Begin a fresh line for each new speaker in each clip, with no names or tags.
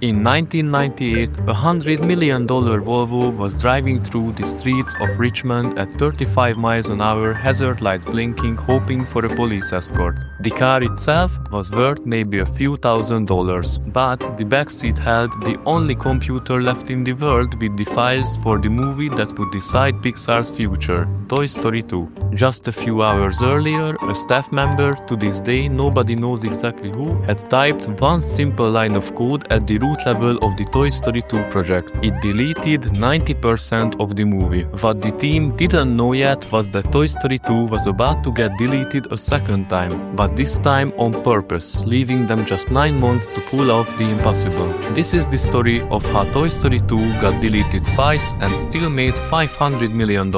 In 1998, a $100 million Volvo was driving through the streets of Richmond at 35 miles an hour, hazard lights blinking, hoping for a police escort. The car itself was worth maybe a few $1,000s, but the backseat held the only computer left in the world with the files for the movie that would decide Pixar's future, Toy Story 2. Just a few hours earlier, a staff member, to this day nobody knows exactly who, had typed one simple line of code at the root level of the Toy Story 2 project. It deleted 90% of the movie. What the team didn't know yet was that Toy Story 2 was about to get deleted a second time, but this time on purpose, leaving them just 9 months to pull off the impossible. This is the story of how Toy Story 2 got deleted twice and still made $500 million.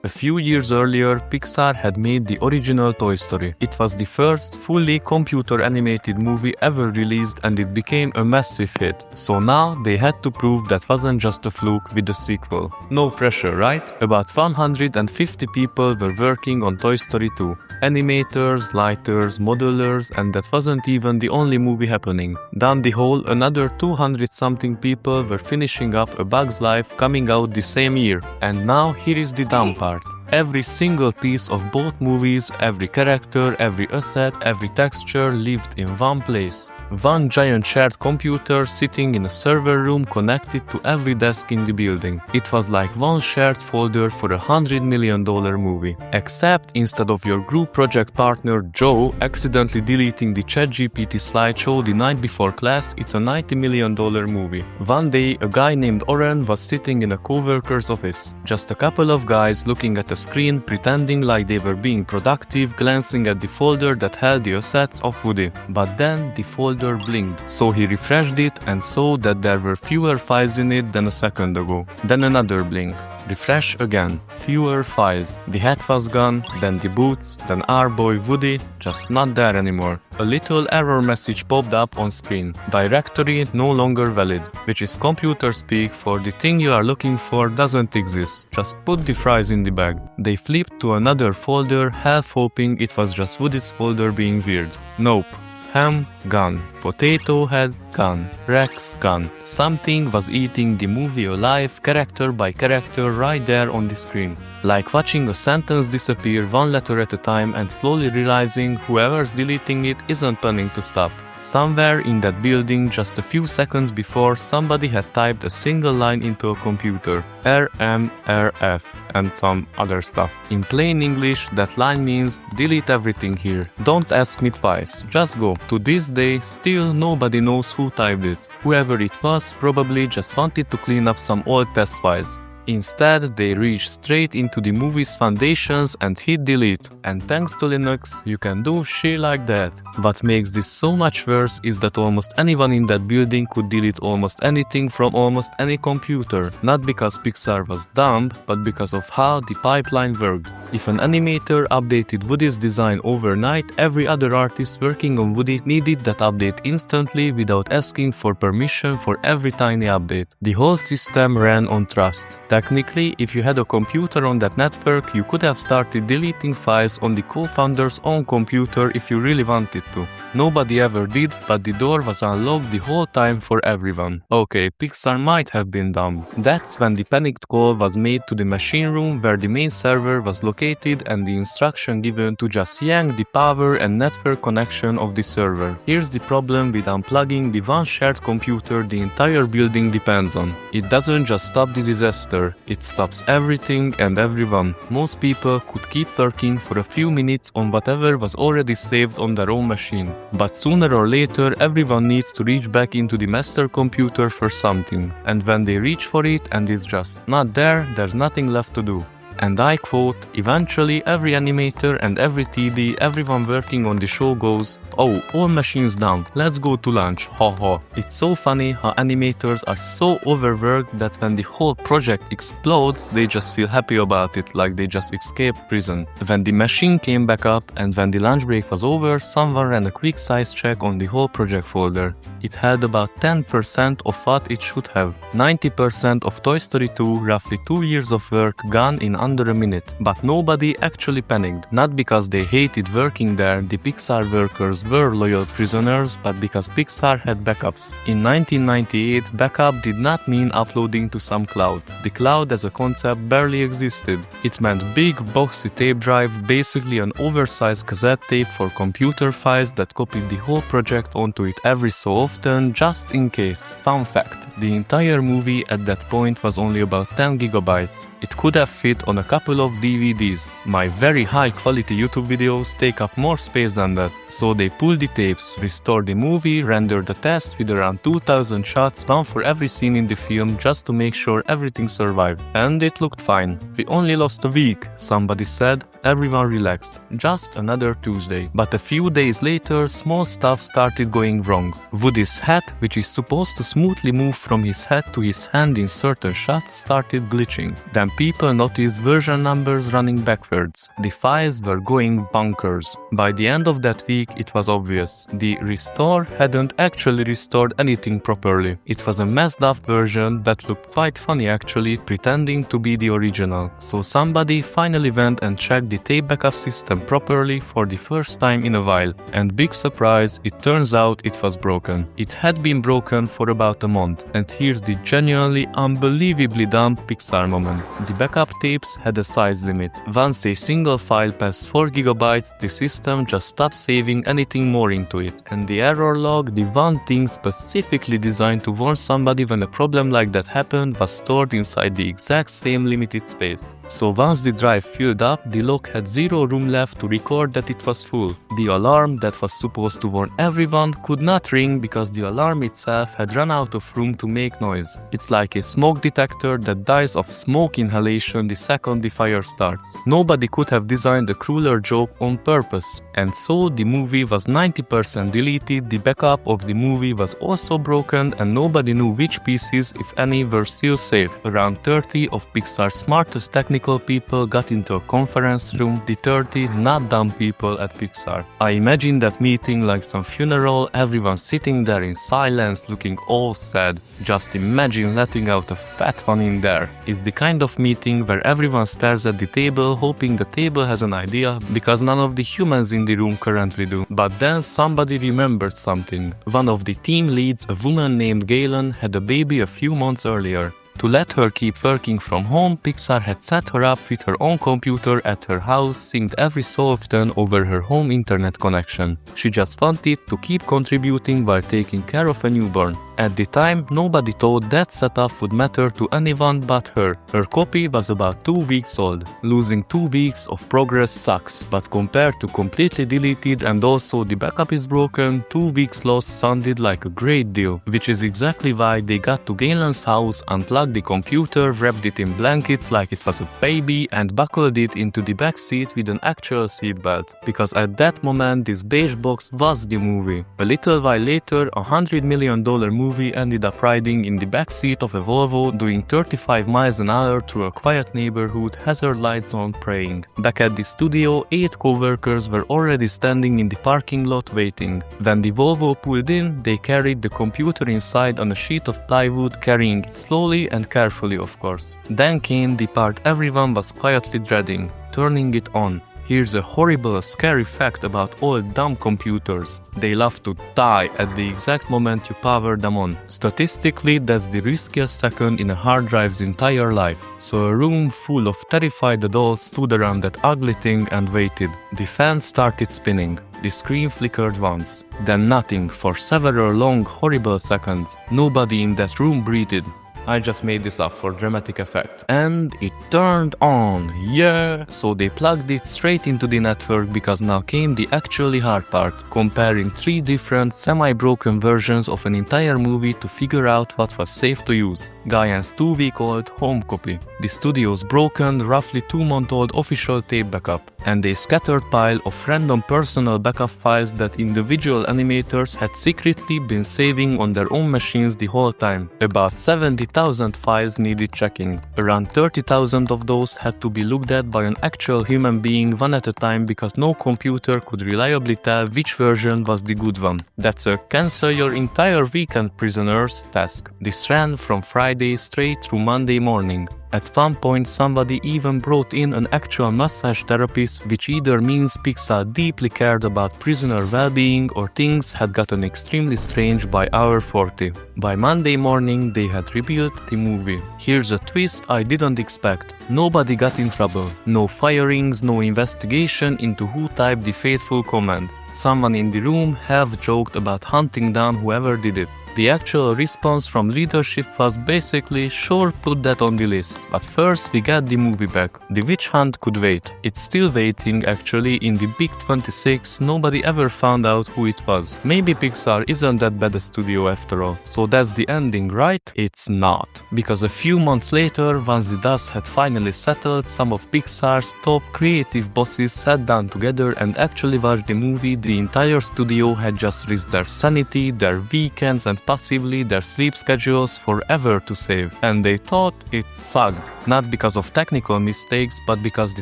A few years earlier, Pixar had made the original Toy Story. It was the first fully computer-animated movie ever released and it became a massive hit. So now they had to prove that wasn't just a fluke with the sequel. No pressure, right? About 150 people were working on Toy Story 2. Animators, lighters, modelers, and that wasn't even the only movie happening. Down the hall, another 200-something people were finishing up A Bug's Life, coming out the same year. And now here is the dumb part. Every single piece of both movies, every character, every asset, every texture lived in one place. One giant shared computer sitting in a server room connected to every desk in the building. It was like one shared folder for a $100 million movie. Except instead of your group project partner Joe accidentally deleting the ChatGPT slideshow the night before class, it's a $90 million movie. One day, a guy named Oren was sitting in a coworker's office. Just a couple of guys looking at a screen, pretending like they were being productive, glancing at the folder that held the assets of Woody. But then the folder blinked, so he refreshed it and saw that there were fewer files in it than a second ago. Then another blink. Refresh again. Fewer files. The hat was gone, then the boots, then our boy Woody, just not there anymore. A little error message popped up on screen. Directory no longer valid, which is computer speak for the thing you are looking for doesn't exist. Just put the fries in the bag. They flipped to another folder, half hoping it was just Woody's folder being weird. Nope. Ham, gone. Potato head, gone. Rex, gone. Something was eating the movie alive, character by character, right there on the screen. Like watching a sentence disappear one letter at a time and slowly realizing whoever's deleting it isn't planning to stop. Somewhere in that building, just a few seconds before, somebody had typed a single line into a computer. RMRF and some other stuff. In plain English, that line means delete everything here. Don't ask me twice, just go. To this day, still nobody knows who typed it. Whoever it was probably just wanted to clean up some old test files. Instead, they reached straight into the movie's foundations and hit delete. And thanks to Linux, you can do shit like that. What makes this so much worse is that almost anyone in that building could delete almost anything from almost any computer. Not because Pixar was dumb, but because of how the pipeline worked. If an animator updated Woody's design overnight, every other artist working on Woody needed that update instantly without asking for permission for every tiny update. The whole system ran on trust. Technically, if you had a computer on that network, you could have started deleting files on the co-founder's own computer if you really wanted to. Nobody ever did, but the door was unlocked the whole time for everyone. Okay, Pixar might have been dumb. That's when the panicked call was made to the machine room where the main server was located and the instruction given to just yank the power and network connection of the server. Here's the problem with unplugging the one shared computer the entire building depends on. It doesn't just stop the disaster. It stops everything and everyone. Most people could keep working for a few minutes on whatever was already saved on their own machine. But sooner or later, everyone needs to reach back into the master computer for something. And when they reach for it and it's just not there, there's nothing left to do. And I quote, eventually every animator and every TD, everyone working on the show goes, oh, all machines down, let's go to lunch, haha. It's so funny how animators are so overworked that when the whole project explodes, they just feel happy about it, like they just escaped prison. When the machine came back up and when the lunch break was over, someone ran a quick size check on the whole project folder. It had about 10% of what it should have. 90% of Toy Story 2, roughly 2 years of work gone in under a minute, but nobody actually panicked. Not because they hated working there, the Pixar workers were loyal prisoners, but because Pixar had backups. In 1998, backup did not mean uploading to some cloud. The cloud as a concept barely existed. It meant big boxy tape drive, basically an oversized cassette tape for computer files that copied the whole project onto it every so often, just in case. Fun fact, the entire movie at that point was only about 10 gigabytes. It could have fit on a couple of DVDs. My very high quality YouTube videos take up more space than that. So they pulled the tapes, restored the movie, rendered a test with around 2000 shots, one for every scene in the film, just to make sure everything survived. And it looked fine. We only lost a week, somebody said. Everyone relaxed. Just another Tuesday. But a few days later, small stuff started going wrong. Woody's hat, which is supposed to smoothly move from his head to his hand in certain shots, started glitching. Then people noticed version numbers running backwards. The files were going bonkers. By the end of that week, it was obvious. The restore hadn't actually restored anything properly. It was a messed up version that looked quite funny actually, pretending to be the original. So somebody finally went and checked the tape backup system properly for the first time in a while. And big surprise, it turns out it was broken. It had been broken for about a month. And here's the genuinely unbelievably dumb Pixar moment. The backup tapes had a size limit. Once a single file passed 4 gigabytes, the system just stopped saving anything more into it. And the error log, the one thing specifically designed to warn somebody when a problem like that happened, was stored inside the exact same limited space. So once the drive filled up, the log had zero room left to record that it was full. The alarm that was supposed to warn everyone could not ring because the alarm itself had run out of room to make noise. It's like a smoke detector that dies of smoke inhalation the second the fire starts. Nobody could have designed a crueler joke on purpose. And so the movie was 90% deleted, the backup of the movie was also broken, and nobody knew which pieces, if any, were still safe. Around 30 of Pixar's smartest technical people got into a conference room, the 30 not dumb people at Pixar. I imagine that meeting like some funeral, everyone sitting there in silence looking all sad. Just imagine letting out a fat one in there. It's the kind of meeting where everyone stares at the table hoping the table has an idea, because none of the humans in the room currently do. But then somebody remembered something. One of the team leads, a woman named Galen, had a baby a few months earlier. To let her keep working from home, Pixar had set her up with her own computer at her house, synced every so often over her home internet connection. She just wanted to keep contributing while taking care of a newborn. At the time, nobody thought that setup would matter to anyone but her. Her copy was about 2 weeks old. Losing 2 weeks of progress sucks, but compared to completely deleted and also the backup is broken, 2 weeks lost sounded like a great deal, which is exactly why they got to Galen's house, unplugged the computer, wrapped it in blankets like it was a baby, and buckled it into the backseat with an actual seatbelt. Because at that moment, this beige box was the movie. A little while later, a $100 million movie ended up riding in the backseat of a Volvo, doing 35 miles an hour through a quiet neighborhood, hazard lights on, praying. Back at the studio, 8 co-workers were already standing in the parking lot waiting. When the Volvo pulled in, they carried the computer inside on a sheet of plywood, carrying it slowly and carefully, of course. Then came the part everyone was quietly dreading: turning it on. Here's a horrible, scary fact about all dumb computers. They love to die at the exact moment you power them on. Statistically, that's the riskiest second in a hard drive's entire life. So a room full of terrified adults stood around that ugly thing and waited. The fan started spinning. The screen flickered once. Then nothing for several long, horrible seconds. Nobody in that room breathed. I just made this up for dramatic effect. And it turned on, yeah! So they plugged it straight into the network, because now came the actually hard part: comparing 3 different semi-broken versions of an entire movie to figure out what was safe to use. Guyan's 2-week-old home copy, the studio's broken, roughly 2-month-old official tape backup, and a scattered pile of random personal backup files that individual animators had secretly been saving on their own machines the whole time. About 70,000 files needed checking. Around 30,000 of those had to be looked at by an actual human being one at a time, because no computer could reliably tell which version was the good one. That's a cancel your entire weekend, prisoners task. This ran from Friday straight through Monday morning. At one point somebody even brought in an actual massage therapist, which either means Pixar deeply cared about prisoner well-being or things had gotten extremely strange by hour 40. By Monday morning they had rebuilt the movie. Here's a twist I didn't expect. Nobody got in trouble. No firings, no investigation into who typed the fateful comment. Someone in the room half joked about hunting down whoever did it. The actual response from leadership was basically, sure, put that on the list. But first we get the movie back. The witch hunt could wait. It's still waiting actually in the Big 26, nobody ever found out who it was. Maybe Pixar isn't that bad a studio after all. So that's the ending, right? It's not. Because a few months later, once the dust had finally settled, some of Pixar's top creative bosses sat down together and actually watched the movie. The entire studio had just risked their sanity, their weekends and possibly their sleep schedules forever to save. And they thought it sucked. Not because of technical mistakes, but because the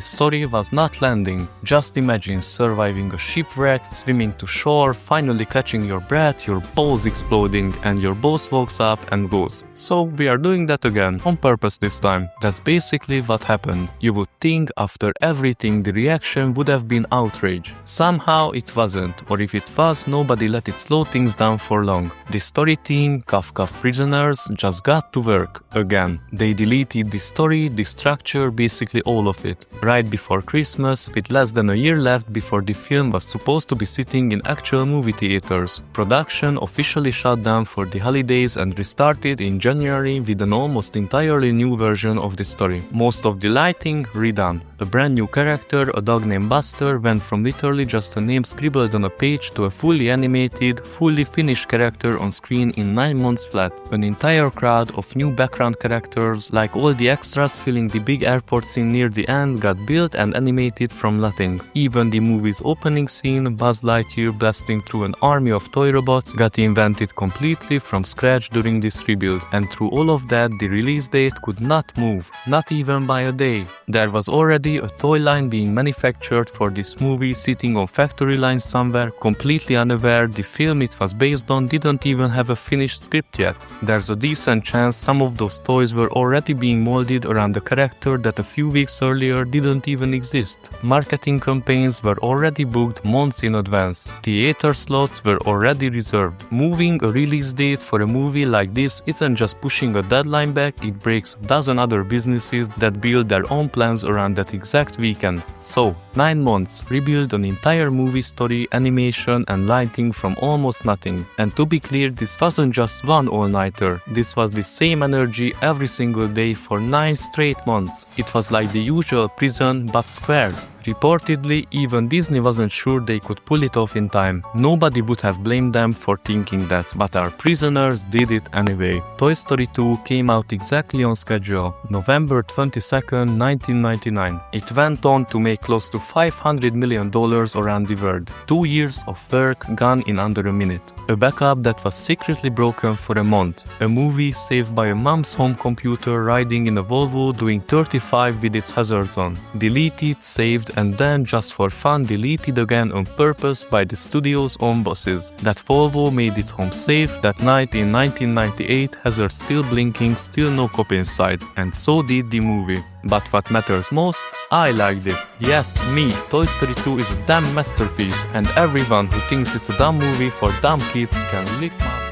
story was not landing. Just imagine surviving a shipwreck, swimming to shore, finally catching your breath, your balls exploding, and your boss walks up and goes, "So we are doing that again, on purpose this time." That's basically what happened. You would think after everything the reaction would have been outrage. Somehow it wasn't, or if it was, nobody let it slow things down for long. The story team, Cuff Prisoners, just got to work again. They deleted the story, the structure, basically all of it. Right before Christmas, with less than a year left before the film was supposed to be sitting in actual movie theaters. Production officially shut down for the holidays and restarted in January with an almost entirely new version of the story. Most of the lighting redone. A brand new character, a dog named Buster, went from literally just a name scribbled on a page to a fully animated, fully finished character on screen in 9 months flat. An entire crowd of new background characters, like all the extras filling the big airport scene near the end, got built and animated from nothing. Even the movie's opening scene, Buzz Lightyear blasting through an army of toy robots, got invented completely from scratch during this rebuild. And through all of that, the release date could not move, not even by a day. There was already a toy line being manufactured for this movie sitting on factory lines somewhere, completely unaware the film it was based on didn't even have a finished script yet. There's a decent chance some of those toys were already being molded around a character that a few weeks earlier didn't even exist. Marketing campaigns were already booked months in advance. Theater slots were already reserved. Moving a release date for a movie like this isn't just pushing a deadline back, it breaks a dozen other businesses that build their own plans around that exact weekend. So, 9 months, rebuild an entire movie story, animation and lighting from almost nothing. And to be clear, this wasn't just one all-nighter. This was the same energy every single day for 9 straight months. It was like the usual prison, but squared. Reportedly, even Disney wasn't sure they could pull it off in time. Nobody would have blamed them for thinking that, but our prisoners did it anyway. Toy Story 2 came out exactly on schedule, November 22nd, 1999. It went on to make close to $500 million around the world. 2 years of work gone in under a minute. A backup that was secretly broken for a month. A movie saved by a mom's home computer riding in a Volvo doing 35 with its hazards on. Deleted, saved, and then just for fun deleted again on purpose by the studio's own bosses. That Volvo made it home safe that night in 1998, hazards still blinking, still no cop inside. And so did the movie. But what matters most, I liked it. Yes, me, Toy Story 2 is a damn masterpiece, and everyone who thinks it's a dumb movie for dumb kids can lick my